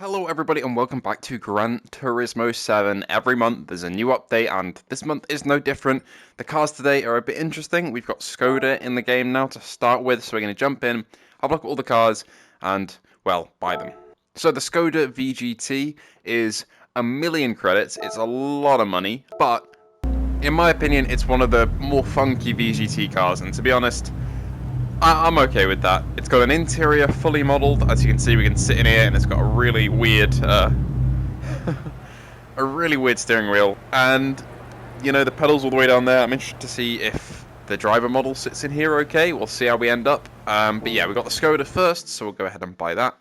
Hello everybody and welcome back to Gran Turismo 7. Every month there's a new update and this month is no different. The cars today are a bit interesting. We've got Skoda in the game now to start with, so we're going to jump in, have a look at all the cars and, well, buy them. So the Skoda VGT is 1,000,000 credits. It's a lot of money, but in my opinion it's one of the more funky VGT cars, and to be honest, I'm okay with that. It's got an interior fully modelled. As you can see, we can sit in here, and it's got a really weird, steering wheel. And you know, the pedals all the way down there. I'm interested to see if the driver model sits in here. Okay, we'll see how we end up. But yeah, we got the Skoda first, so we'll go ahead and buy that.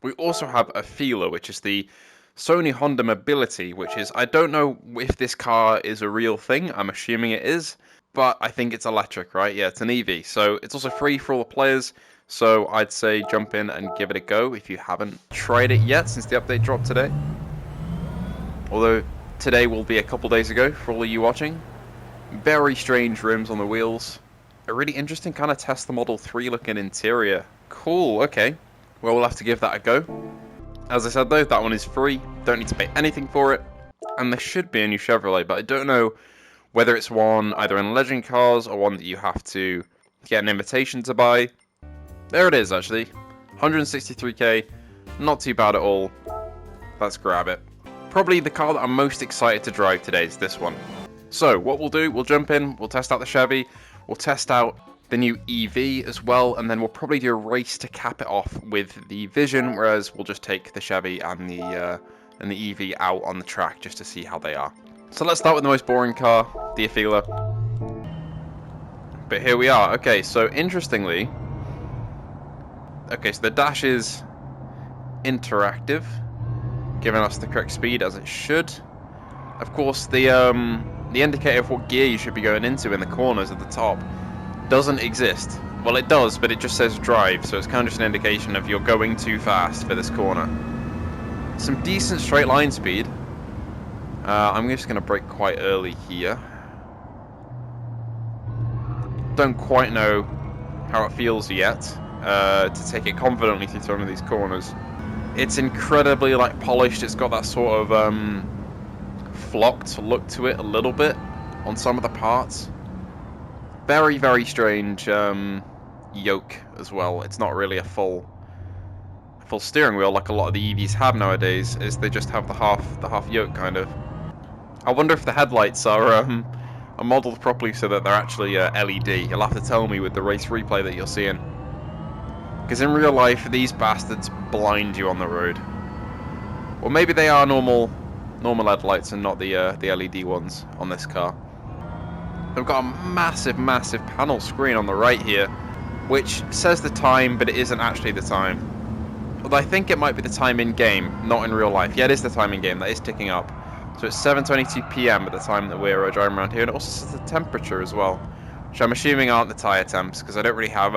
We also have a Feeler, which is the Sony Honda Mobility, which is, I don't know if this car is a real thing. I'm assuming it is. But I think it's electric, right? Yeah, it's an EV. So it's also free for all the players. So I'd say jump in and give it a go if you haven't tried it yet since the update dropped today. Although today will be a couple days ago for all of you watching. Very strange rims on the wheels. A really interesting kind of Tesla Model 3 looking interior. Cool, okay. Well, we'll have to give that a go. As I said though, that one is free. Don't need to pay anything for it. And there should be a new Chevrolet, but I don't know whether it's one either in Legend Cars or one that you have to get an invitation to buy. There it is, actually. 163k. Not too bad at all. Let's grab it. Probably the car that I'm most excited to drive today is this one. So, what we'll do, we'll jump in, we'll test out the Chevy, we'll test out the new EV as well, and then we'll probably do a race to cap it off with the Vision, whereas we'll just take the Chevy and the EV out on the track just to see how they are. So let's start with the most boring car, the Feeler. But here we are. Okay, so interestingly, so the dash is interactive, giving us the correct speed as it should. Of course, the indicator of what gear you should be going into in the corners at the top doesn't exist. Well, it does, but it just says drive, so it's kind of just an indication of you're going too fast for this corner. Some decent straight line speed. I'm just going to brake quite early here. Don't quite know how it feels yet to take it confidently through some of these corners. It's incredibly polished. It's got that sort of flocked look to it a little bit on some of the parts. Very, very strange yoke as well. It's not really a full steering wheel like a lot of the EVs have nowadays. Is they just have the half yoke kind of. I wonder if the headlights are modelled properly so that they're actually LED. You'll have to tell me with the race replay that you're seeing. Because in real life, these bastards blind you on the road. Or maybe they are normal headlights and not the LED ones on this car. They've got a massive, massive panel screen on the right here, which says the time, but it isn't actually the time. Although I think it might be the time in game, not in real life. Yeah, it is the time in game. That is ticking up. So it's 7:22 PM at the time that we're driving around here, and it also says the temperature as well, which I'm assuming aren't the tyre temps, because I don't really have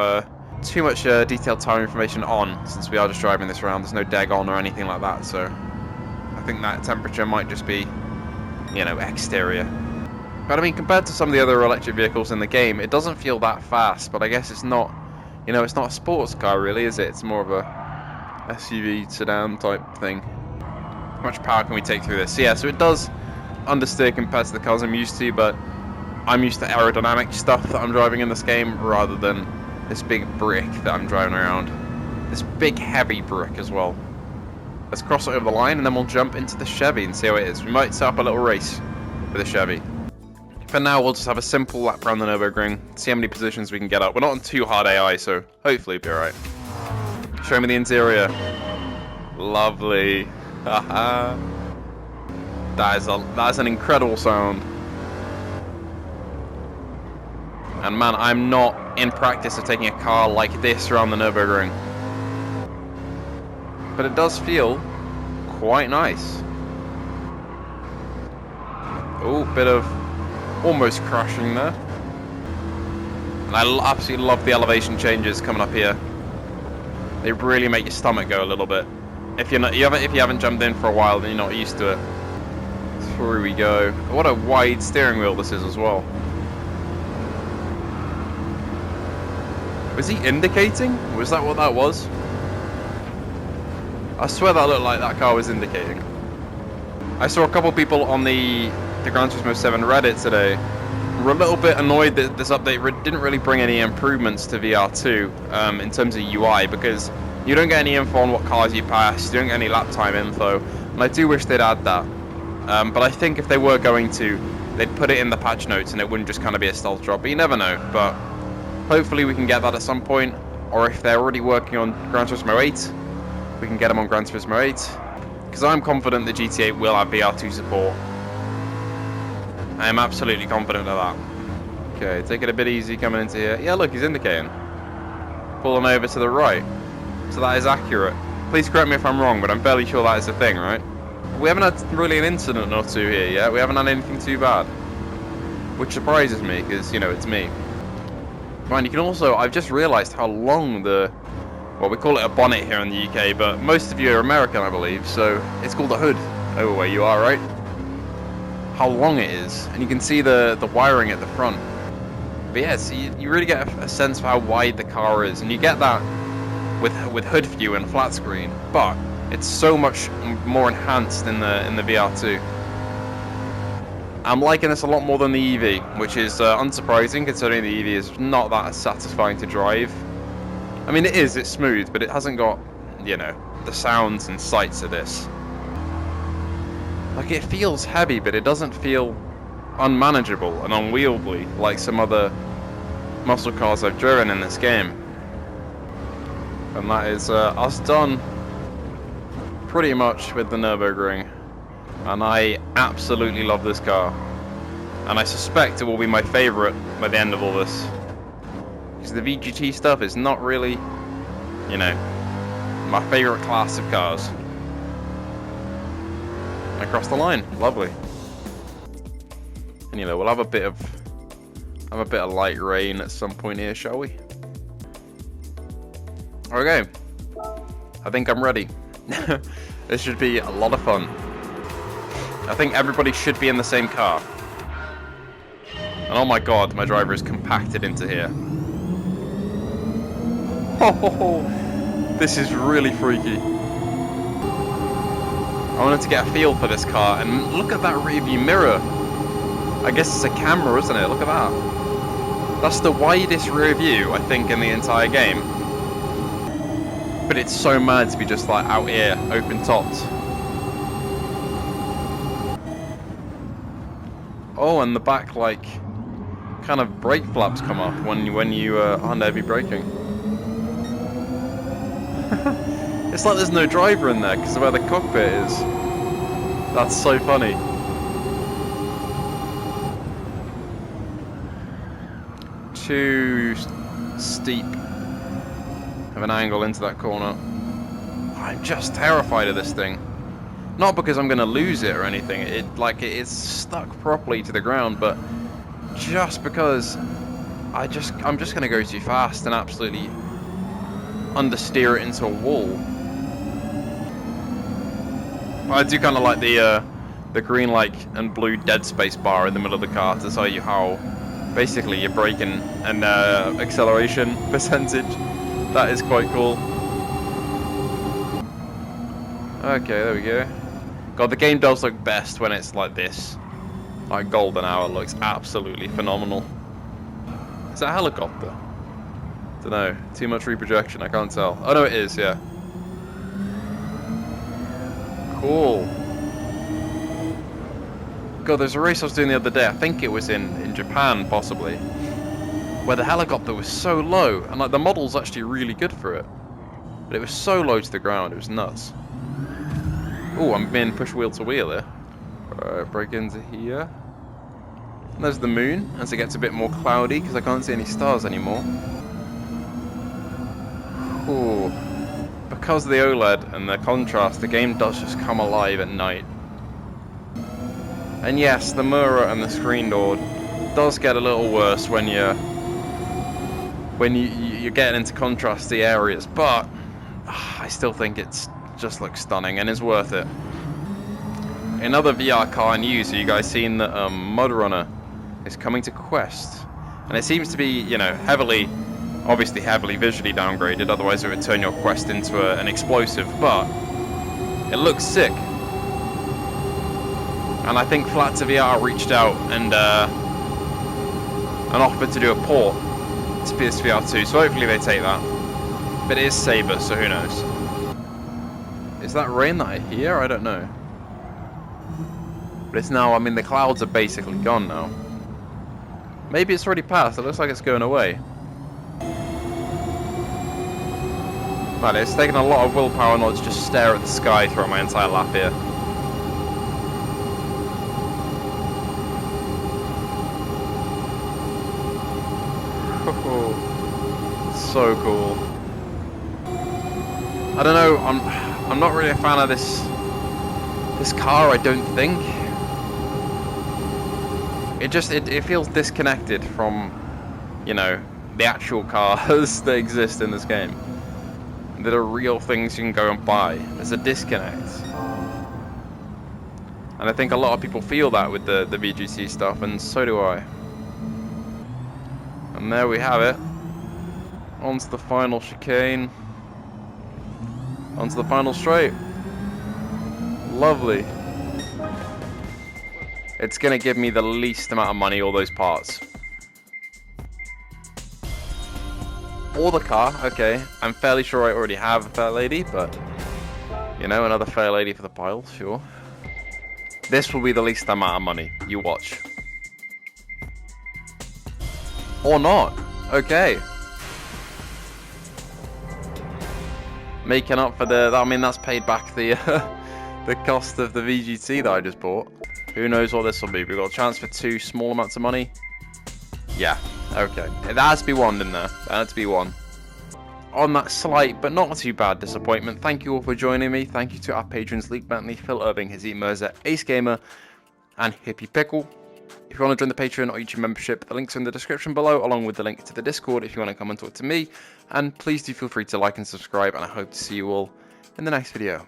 too much detailed tyre information on, since we are just driving this around. There's no deg on or anything like that, so I think that temperature might just be, exterior. But I mean, compared to some of the other electric vehicles in the game, it doesn't feel that fast, but I guess it's not, it's not a sports car really, is it? It's more of a SUV sedan type thing. How much power can we take through this? Yeah, so it does understeer compared to the cars I'm used to, but I'm used to aerodynamic stuff that I'm driving in this game rather than this big brick that I'm driving around. This big heavy brick as well. Let's cross it over the line and then we'll jump into the Chevy and see how it is. We might set up a little race with the Chevy. For now, we'll just have a simple lap around the Nrburgring, see how many positions we can get up. We're not on too hard AI, so hopefully it'll be alright. Show me the interior. Lovely. Haha. That is an incredible sound. And man, I'm not in practice of taking a car like this around the Nrburgring. But it does feel quite nice. Oh, bit of almost crashing there. And I absolutely love the elevation changes coming up here. They really make your stomach go a little bit. If you haven't jumped in for a while, then you're not used to it. Through we go. What a wide steering wheel this is as well. Was he indicating? Was that what that was? I swear that looked like that car was indicating. I saw a couple people on the Gran Turismo 7 Reddit today were a little bit annoyed that this update didn't really bring any improvements to VR2 in terms of UI, because you don't get any info on what cars you pass, you don't get any lap time info, and I do wish they'd add that. But I think if they were going to, they'd put it in the patch notes and it wouldn't just kind of be a stealth drop, but you never know. But hopefully we can get that at some point, or if they're already working on Gran Turismo 8, we can get them on Gran Turismo 8, because I'm confident the GT8 will have VR2 support. I am absolutely confident of that. Okay, take it a bit easy coming into here. Yeah, look, he's indicating. Pulling over to the right. So that is accurate. Please correct me if I'm wrong, but I'm fairly sure that is the thing, right? We haven't had really an incident or two here yet. We haven't had anything too bad. Which surprises me, because, you know, it's me. Fine, you can also... I've just realised how long the... Well, we call it a bonnet here in the UK, but most of you are American, I believe, so it's called a hood over where you are, right? How long it is, and you can see the wiring at the front. But yeah, so you really get a sense of how wide the car is, and you get that with hood view and flat screen, but it's so much more enhanced in the VR2. I'm liking this a lot more than the EV, which is unsurprising considering the EV is not that satisfying to drive. I mean, it's smooth, but it hasn't got, you know, the sounds and sights of this. Like, it feels heavy, but it doesn't feel unmanageable and unwieldy like some other muscle cars I've driven in this game. And that is us done pretty much with the Nrburgring. And I absolutely love this car. And I suspect it will be my favourite by the end of all this. Because the VGT stuff is not really, you know, my favourite class of cars. Across the line, lovely. And you know, we'll have a bit of light rain at some point here, shall we? Okay, I think I'm ready. This should be a lot of fun. I think everybody should be in the same car. And oh my god, my driver is compacted into here. Oh, this is really freaky. I wanted to get a feel for this car, and look at that rearview mirror. I guess it's a camera, isn't it? Look at that. That's the widest rear view, I think, in the entire game. But it's so mad to be just like out here, open topped. Oh, and the back, like, kind of brake flaps come up when you aren't heavy braking. It's like there's no driver in there because of where the cockpit is. That's so funny. Too steep of an angle into that corner. I'm just terrified of this thing. Not because I'm going to lose it or anything. It's stuck properly to the ground, but just because I'm just going to go too fast and absolutely understeer it into a wall. I do kind of like the green and blue dead space bar in the middle of the car to tell you how basically your braking and acceleration percentage. That is quite cool. Okay, there we go. God, the game does look best when it's like this. Like golden hour looks absolutely phenomenal. Is that a helicopter? Dunno. Too much reprojection, I can't tell. Oh no, it is, yeah. Cool. God, there's a race I was doing the other day, I think it was in Japan, possibly, where the helicopter was so low, and like the model's actually really good for it. But it was so low to the ground, it was nuts. Oh, I'm being pushed wheel to wheel here. Alright, break into here. And there's the moon, as it gets a bit more cloudy, because I can't see any stars anymore. Ooh. Because of the OLED and the contrast, the game does just come alive at night. And yes, the mirror and the screen door does get a little worse when you're getting into contrasty areas, but I still think it's just looks stunning and is worth it. Another VR car news, have you guys seen that MudRunner is coming to Quest? And it seems to be, you know, obviously heavily visually downgraded, otherwise it would turn your Quest into an explosive, but It looks sick. And I think Flat to VR reached out and offered to do a port to PSVR2, so hopefully they take that. But it is Saber, so who knows? Is that rain that I hear? I don't know. But it's now, I mean, the clouds are basically gone now. Maybe it's already passed. It looks like it's going away. Man, it's taken a lot of willpower not to just stare at the sky throughout my entire lap here. So cool. I don't know, I'm not really a fan of this car, I don't think. It feels disconnected from, you know, the actual cars that exist in this game. That are real things you can go and buy. There's a disconnect. And I think a lot of people feel that with the VGC stuff, and so do I. And there we have it. Onto the final chicane. Onto the final straight. Lovely. It's gonna give me the least amount of money, all those parts. Or the car, okay. I'm fairly sure I already have a fair lady, but you know, another fair lady for the pile, sure. This will be the least amount of money. You watch. Or not. Okay. Making up for the, I mean, that's paid back the the cost of the VGT that I just bought. Who knows what this will be? We've got a chance for 2 small amounts of money. Yeah, okay. It has to be one, didn't there? It had to be one. On that slight, but not too bad disappointment, thank you all for joining me. Thank you to our patrons, Leek Bentley, Phil Irving, Hazim Mirza, Ace Gamer, and Hippie Pickle. If you want to join the Patreon or YouTube membership, the links are in the description below, along with the link to the Discord if you want to come and talk to me. And please do feel free to like and subscribe, and I hope to see you all in the next video.